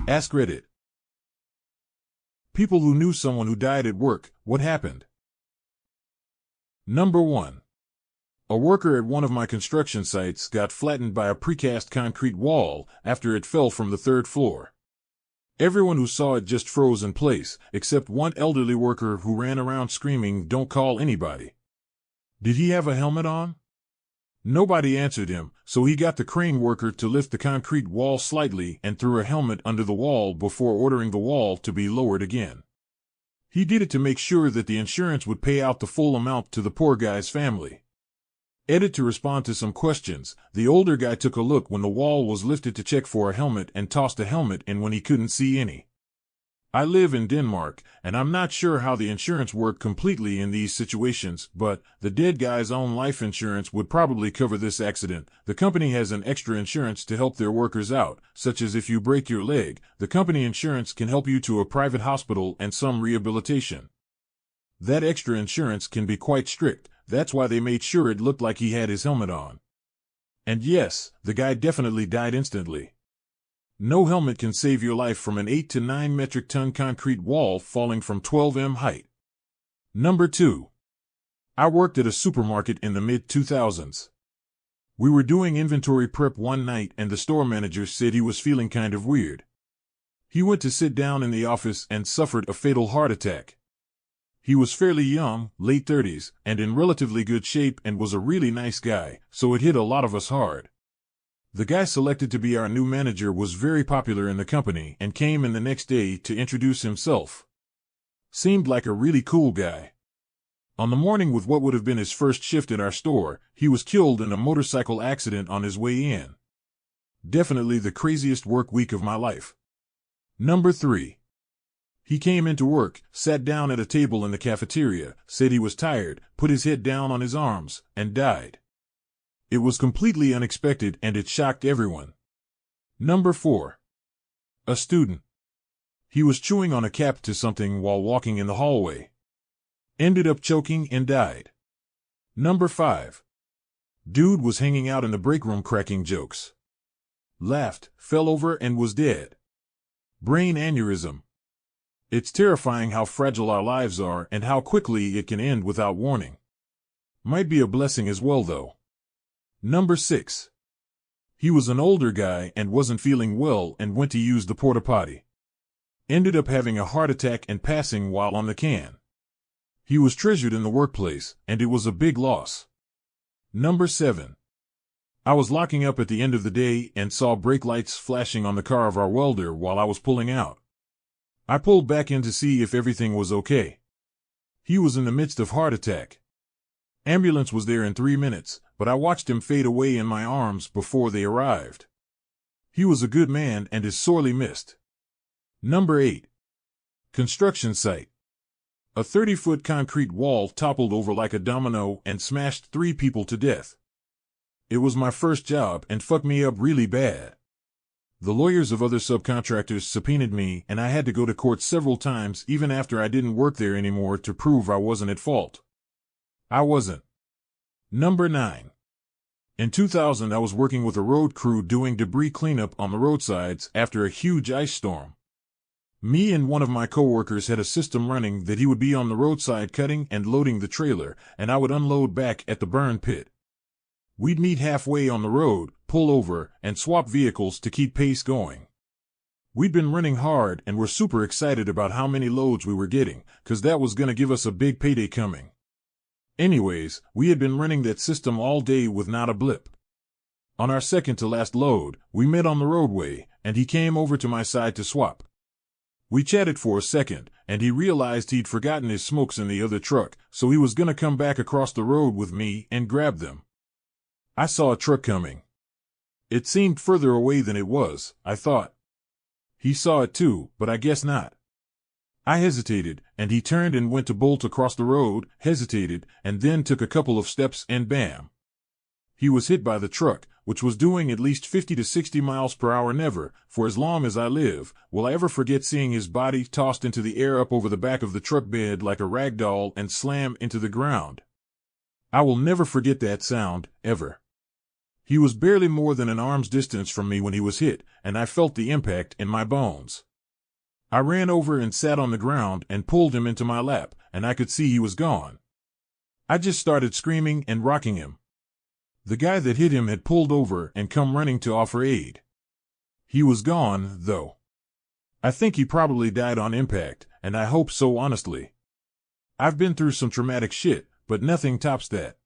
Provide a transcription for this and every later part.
AskReddit. People who knew someone who died at work. What happened? Number 1. A worker at one of my construction sites got flattened by a precast concrete wall after it fell from the 3rd floor. Everyone who saw it just froze in place, except one elderly worker who ran around screaming, "Don't call anybody." Did he have a helmet on? Nobody answered him, so he got the crane worker to lift the concrete wall slightly and threw a helmet under the wall before ordering the wall to be lowered again. He did it to make sure that the insurance would pay out the full amount to the poor guy's family. Edit to respond to some questions. The older guy took a look when the wall was lifted to check for a helmet and tossed a helmet in when he couldn't see any. I live in Denmark, and I'm not sure how the insurance worked completely in these situations, but the dead guy's own life insurance would probably cover this accident. The company has an extra insurance to help their workers out, such as if you break your leg, the company insurance can help you to a private hospital and some rehabilitation. That extra insurance can be quite strict. That's why they made sure it looked like he had his helmet on. And yes, the guy definitely died instantly. No helmet can save your life from an 8 to 9 metric ton concrete wall falling from 12 height. Number 2. I worked at a supermarket in the mid-2000s. We were doing inventory prep one night and the store manager said he was feeling kind of weird. He went to sit down in the office and suffered a fatal heart attack. He was fairly young, late 30s, and in relatively good shape and was a really nice guy, so it hit a lot of us hard. The guy selected to be our new manager was very popular in the company and came in the next day to introduce himself. Seemed like a really cool guy. On the morning with what would have been his first shift at our store, he was killed in a motorcycle accident on his way in. Definitely the craziest work week of my life. Number 3. He came into work, sat down at a table in the cafeteria, said he was tired, put his head down on his arms, and died. It was completely unexpected and it shocked everyone. Number 4. A student. He was chewing on a cap to something while walking in the hallway. Ended up choking and died. Number 5. Dude was hanging out in the break room cracking jokes. Laughed, fell over and was dead. Brain aneurysm. It's terrifying how fragile our lives are and how quickly it can end without warning. Might be a blessing as well though. Number 6. He was an older guy and wasn't feeling well and went to use the porta potty. Ended up having a heart attack and passing while on the can. He was treasured in the workplace, and it was a big loss. Number 7. I was locking up at the end of the day and saw brake lights flashing on the car of our welder while I was pulling out. I pulled back in to see if everything was okay. He was in the midst of heart attack. Ambulance was there in 3 minutes, but I watched him fade away in my arms before they arrived. He was a good man and is sorely missed. Number 8. Construction site. A 30-foot concrete wall toppled over like a domino and smashed 3 people to death. It was my first job and fucked me up really bad. The lawyers of other subcontractors subpoenaed me and I had to go to court several times even after I didn't work there anymore to prove I wasn't at fault. I wasn't. Number 9. In 2000 I was working with a road crew doing debris cleanup on the roadsides after a huge ice storm. Me and one of my coworkers had a system running that he would be on the roadside cutting and loading the trailer, and I would unload back at the burn pit. We'd meet halfway on the road, pull over, and swap vehicles to keep pace going. We'd been running hard and were super excited about how many loads we were getting, 'cause that was gonna give us a big payday coming. Anyways, we had been running that system all day with not a blip. On our second to last load, we met on the roadway, and he came over to my side to swap. We chatted for a second, and he realized he'd forgotten his smokes in the other truck, so he was gonna come back across the road with me and grab them. I saw a truck coming. It seemed further away than it was, I thought. He saw it too, but I guess not. I hesitated, and he turned and went to bolt across the road, hesitated, and then took a couple of steps and bam. He was hit by the truck, which was doing at least 50 to 60 miles per hour. Never, for as long as I live, will I ever forget seeing his body tossed into the air up over the back of the truck bed like a rag doll and slam into the ground. I will never forget that sound, ever. He was barely more than an arm's distance from me when he was hit, and I felt the impact in my bones. I ran over and sat on the ground and pulled him into my lap, and I could see he was gone. I just started screaming and rocking him. The guy that hit him had pulled over and come running to offer aid. He was gone, though. I think he probably died on impact, and I hope so, honestly. I've been through some traumatic shit, but nothing tops that.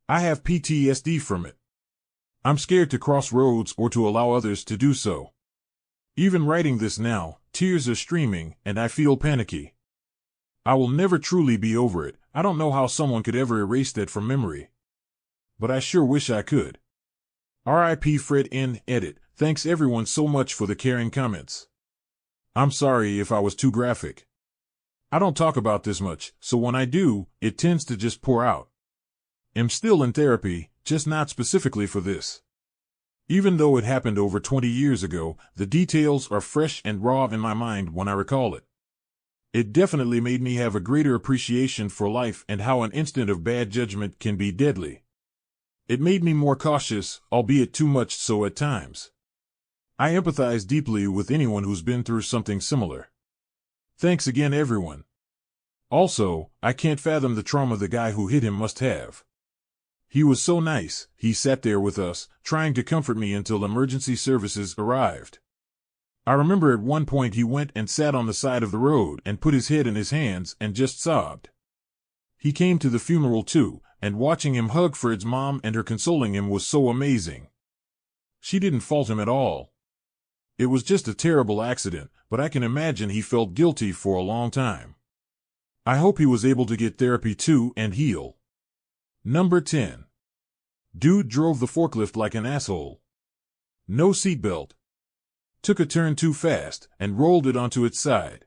I have PTSD from it. I'm scared to cross roads or to allow others to do so. Even writing this now, tears are streaming, and I feel panicky. I will never truly be over it. I don't know how someone could ever erase that from memory. But I sure wish I could. R.I.P. Fred N. Edit. Thanks everyone so much for the caring comments. I'm sorry if I was too graphic. I don't talk about this much, so when I do, it tends to just pour out. I'm still in therapy, just not specifically for this. Even though it happened over 20 years ago, the details are fresh and raw in my mind when I recall it. It definitely made me have a greater appreciation for life and how an instant of bad judgment can be deadly. It made me more cautious, albeit too much so at times. I empathize deeply with anyone who's been through something similar. Thanks again, everyone. Also, I can't fathom the trauma the guy who hit him must have. He was so nice. He sat there with us, trying to comfort me until emergency services arrived. I remember at one point he went and sat on the side of the road and put his head in his hands and just sobbed. He came to the funeral too, and watching him hug Fred's mom and her consoling him was so amazing. She didn't fault him at all. It was just a terrible accident, but I can imagine he felt guilty for a long time. I hope he was able to get therapy too and heal. Number 10. Dude drove the forklift like an asshole. No seatbelt. Took a turn too fast and rolled it onto its side.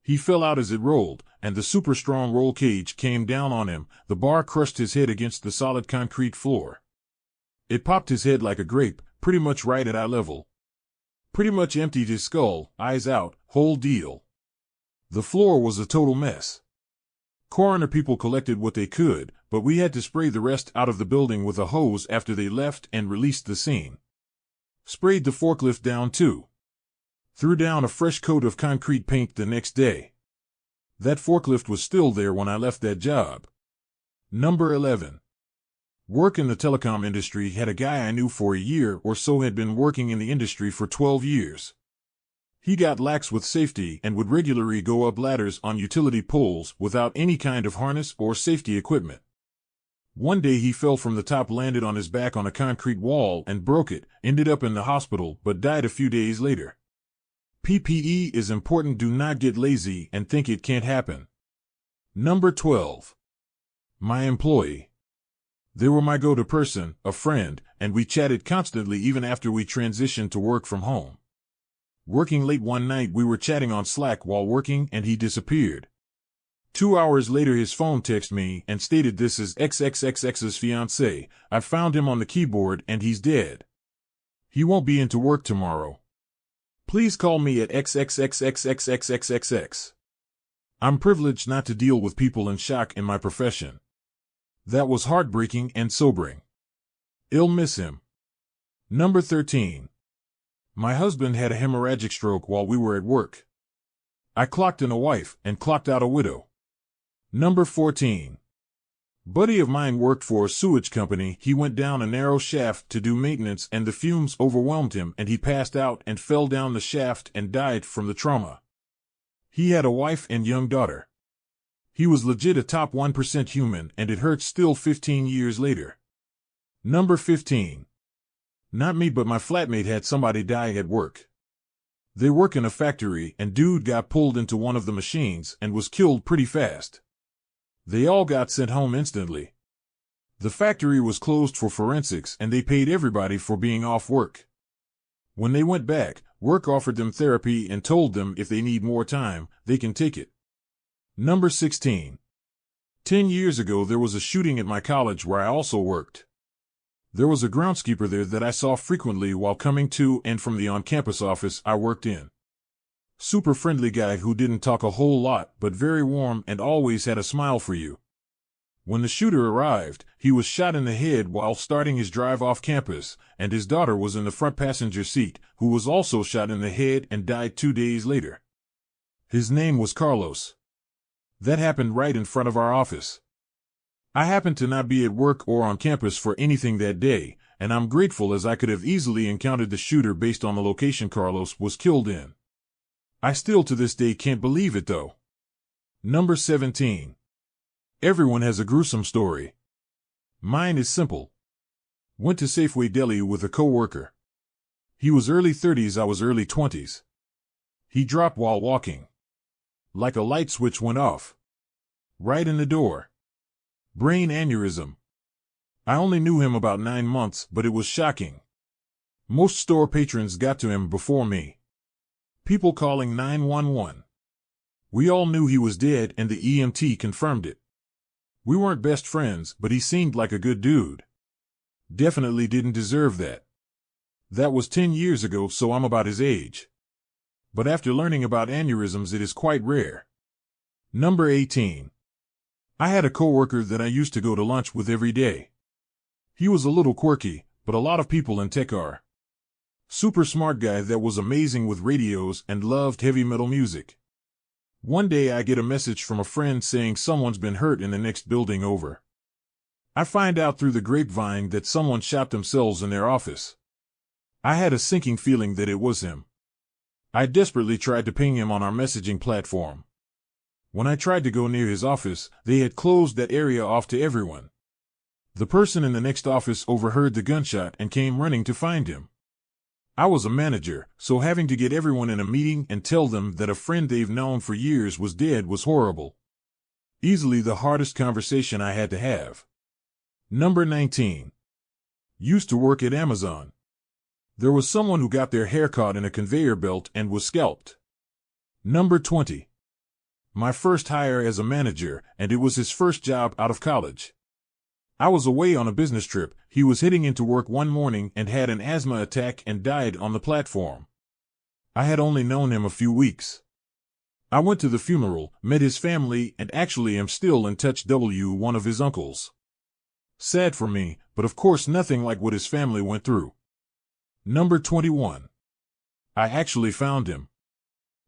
He fell out as it rolled, and the super strong roll cage came down on him. The bar crushed his head against the solid concrete floor. It popped his head like a grape, pretty much right at eye level. Pretty much emptied his skull, eyes out, whole deal. The floor was a total mess. Coroner people collected what they could, but we had to spray the rest out of the building with a hose after they left and released the scene. Sprayed the forklift down too. Threw down a fresh coat of concrete paint the next day. That forklift was still there when I left that job. Number 11. Work in the telecom industry. Had a guy I knew for a year or so, had been working in the industry for 12 years. He got lax with safety and would regularly go up ladders on utility poles without any kind of harness or safety equipment. One day he fell from the top, landed on his back on a concrete wall and broke it, ended up in the hospital but died a few days later. PPE is important. Do not get lazy and think it can't happen. Number 12. My employee. They were my go-to person, a friend, and we chatted constantly even after we transitioned to work from home. Working late one night, we were chatting on Slack while working and he disappeared. 2 hours later his phone texted me and stated, "This is XXXX's fiancé. I found him on the keyboard and he's dead. He won't be into work tomorrow. Please call me at XXXXXXXXX." I'm privileged not to deal with people in shock in my profession. That was heartbreaking and sobering. I'll miss him. Number 13. My husband had a hemorrhagic stroke while we were at work. I clocked in a wife and clocked out a widow. Number 14. Buddy of mine worked for a sewage company. He went down a narrow shaft to do maintenance and the fumes overwhelmed him and he passed out and fell down the shaft and died from the trauma. He had a wife and young daughter. He was legit a top 1% human and it hurts still 15 years later. Number 15. Not me, but my flatmate had somebody die at work. They work in a factory and dude got pulled into one of the machines and was killed pretty fast. They all got sent home instantly. The factory was closed for forensics and they paid everybody for being off work. When they went back, work offered them therapy and told them if they need more time, they can take it. Number 16. 10 years ago there was a shooting at my college where I also worked. There was a groundskeeper there that I saw frequently while coming to and from the on-campus office I worked in. Super friendly guy who didn't talk a whole lot but very warm and always had a smile for you. When the shooter arrived, he was shot in the head while starting his drive off campus, and his daughter was in the front passenger seat, who was also shot in the head and died 2 days later. His name was Carlos. That happened right in front of our office. I happened to not be at work or on campus for anything that day, and I'm grateful as I could have easily encountered the shooter based on the location Carlos was killed in. I still to this day can't believe it though. Number 17. Everyone has a gruesome story. Mine is simple. Went to Safeway Deli with a coworker. He was early 30s, I was early 20s. He dropped while walking. Like a light switch went off. Right in the door. Brain aneurysm. I only knew him about 9 months, but it was shocking. Most store patrons got to him before me. People calling 911. We all knew he was dead and the EMT confirmed it. We weren't best friends, but he seemed like a good dude. Definitely didn't deserve that. That was 10 years ago, so I'm about his age. But after learning about aneurysms, it is quite rare. Number 18. I had a coworker that I used to go to lunch with every day. He was a little quirky, but a lot of people in tech are. Super smart guy that was amazing with radios and loved heavy metal music. One day I get a message from a friend saying someone's been hurt in the next building over. I find out through the grapevine that someone shot themselves in their office. I had a sinking feeling that it was him. I desperately tried to ping him on our messaging platform. When I tried to go near his office, they had closed that area off to everyone. The person in the next office overheard the gunshot and came running to find him. I was a manager, so having to get everyone in a meeting and tell them that a friend they've known for years was dead was horrible. Easily the hardest conversation I had to have. Number 19. Used to work at Amazon. There was someone who got their hair caught in a conveyor belt and was scalped. Number 20. My first hire as a manager, and it was his first job out of college. I was away on a business trip. He was heading into work one morning and had an asthma attack and died on the platform. I had only known him a few weeks. I went to the funeral, met his family, and actually am still in touch with one of his uncles. Sad for me, but of course nothing like what his family went through. Number 21. I actually found him.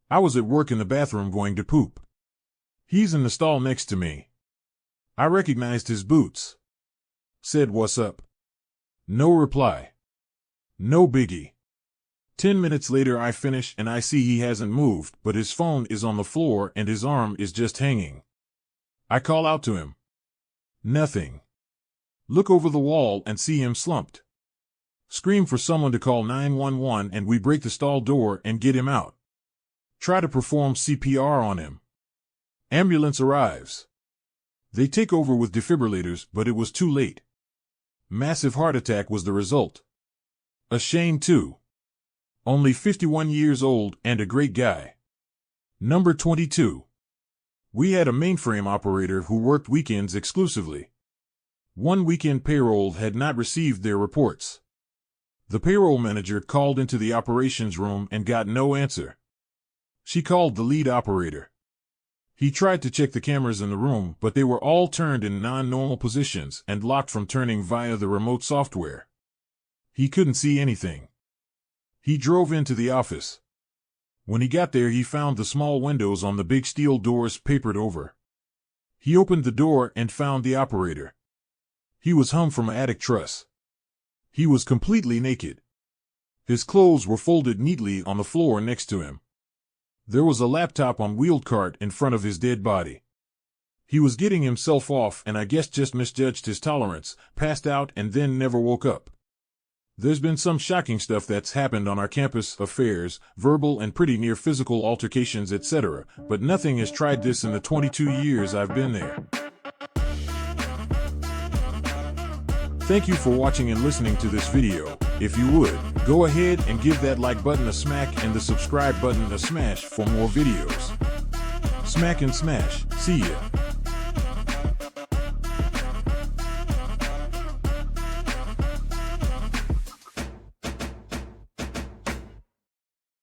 I was at work in the bathroom going to poop. He's in the stall next to me. I recognized his boots. Said, "What's up?" No reply. No biggie. 10 minutes later I finish and I see he hasn't moved, but his phone is on the floor and his arm is just hanging. I call out to him. Nothing. Look over the wall and see him slumped. Scream for someone to call 911 and we break the stall door and get him out. Try to perform CPR on him. Ambulance arrives. They take over with defibrillators, but it was too late. Massive heart attack was the result. A shame too. Only 51 years old and a great guy. Number 22. We had a mainframe operator who worked weekends exclusively. One weekend payroll had not received their reports. The payroll manager called into the operations room and got no answer. She called the lead operator. He tried to check the cameras in the room, but they were all turned in non-normal positions and locked from turning via the remote software. He couldn't see anything. He drove into the office. When he got there, he found the small windows on the big steel doors papered over. He opened the door and found the operator. He was hung from an attic truss. He was completely naked. His clothes were folded neatly on the floor next to him. There was a laptop on wheeled cart in front of his dead body. He was getting himself off and I guess just misjudged his tolerance, passed out and then never woke up. There's been some shocking stuff that's happened on our campus, affairs, verbal and pretty near physical altercations, etc., but nothing has tried this in the 22 years I've been there. Thank you for watching and listening to this video. If you would, go ahead and give that like button a smack and the subscribe button a smash for more videos. Smack and smash. See ya.